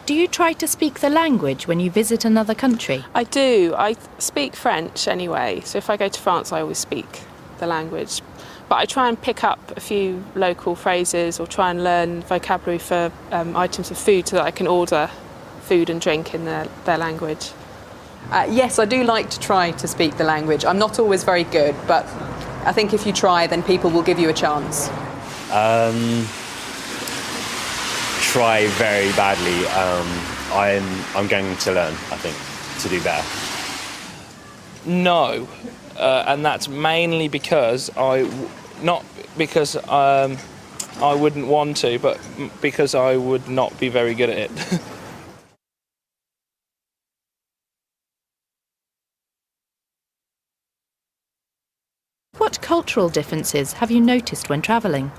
Do you try to speak the language when you visit another country? I do. I speak French anyway, so if I go to France I always speak the language. But I try and pick up a few local phrases or try and learn vocabulary for items of food so that I can order food and drink in their language. Yes, I do like to try to speak the language. I'm not always very good, but I think if you try, then people will give you a chance. Try very badly. I'm going to learn, I think, to do better. No, and that's mainly because not because I wouldn't want to, but because I would not be very good at it. What cultural differences have you noticed when travelling?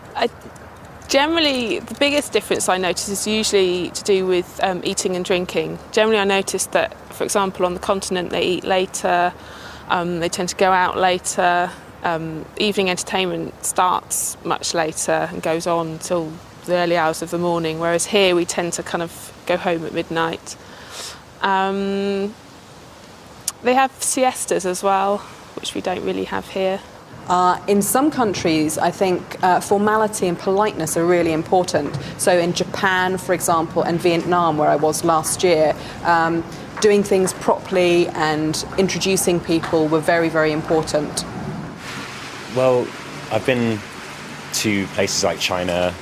Generally, the biggest difference I notice is usually to do with eating and drinking. Generally, I notice that, for example, on the continent they eat later, they tend to go out later, evening entertainment starts much later and goes on until the early hours of the morning, whereas here we tend to kind of go home at midnight. They have siestas as well, which we don't really have here. In some countries, I think formality and politeness are really important. So in Japan, for example, and Vietnam, where I was last year, doing things properly and introducing people were very, very important. Well, I've been to places like China,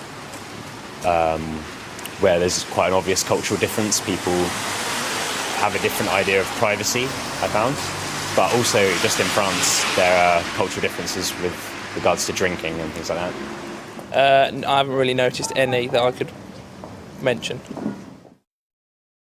where there's quite an obvious cultural difference. People have a different idea of privacy, I found. But also, just in France, there are cultural differences with regards to drinking and things like that. I haven't really noticed any that I could mention.